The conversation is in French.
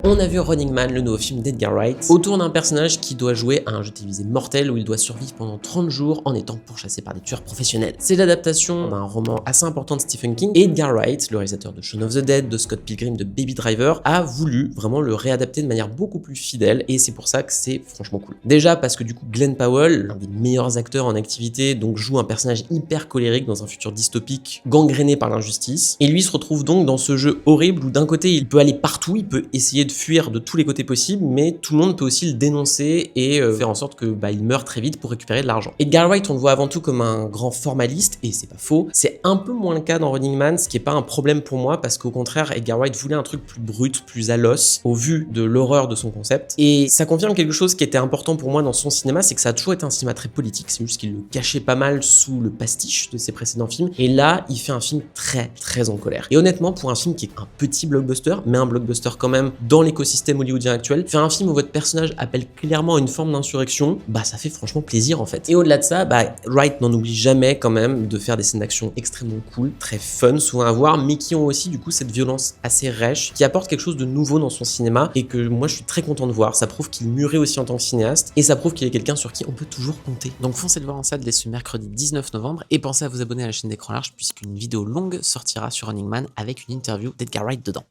On a vu Running Man, le nouveau film d'Edgar Wright, autour d'un personnage qui doit jouer à un jeu télévisé mortel où il doit survivre pendant 30 jours en étant pourchassé par des tueurs professionnels. C'est l'adaptation d'un roman assez important de Stephen King, et Edgar Wright, le réalisateur de Shaun of the Dead, de Scott Pilgrim, de Baby Driver, a voulu vraiment le réadapter de manière beaucoup plus fidèle, et c'est pour ça que c'est franchement cool. Déjà parce que du coup Glenn Powell, l'un des meilleurs acteurs en activité, donc joue un personnage hyper colérique dans un futur dystopique gangréné par l'injustice, et lui se retrouve donc dans ce jeu horrible où d'un côté il peut aller partout, il peut essayer de fuir de tous les côtés possibles, mais tout le monde peut aussi le dénoncer et faire en sorte que il meurt très vite pour récupérer de l'argent. Edgar Wright, on le voit avant tout comme un grand formaliste, et c'est pas faux. C'est un peu moins le cas dans Running Man, ce qui est pas un problème pour moi, parce qu'au contraire, Edgar Wright voulait un truc plus brut, plus à l'os, au vu de l'horreur de son concept. Et ça confirme quelque chose qui était important pour moi dans son cinéma, c'est que ça a toujours été un cinéma très politique. C'est juste qu'il le cachait pas mal sous le pastiche de ses précédents films. Et là, il fait un film très en colère. Et honnêtement, pour un film qui est un petit blockbuster, mais un blockbuster quand même dans l'écosystème hollywoodien actuel, faire un film où votre personnage appelle clairement à une forme d'insurrection, ça fait franchement plaisir en fait. Et au-delà de ça, Wright n'en oublie jamais quand même de faire des scènes d'action extrêmement cool, très fun souvent à voir, mais qui ont aussi du coup cette violence assez rêche, qui apporte quelque chose de nouveau dans son cinéma, et que moi je suis très content de voir. Ça prouve qu'il mûrit aussi en tant que cinéaste, et ça prouve qu'il est quelqu'un sur qui on peut toujours compter. Donc foncez le voir en salle dès ce mercredi 19 novembre, et pensez à vous abonner à la chaîne d'Écran Large, puisqu'une vidéo longue sortira sur Running Man avec une interview d'Edgar Wright dedans.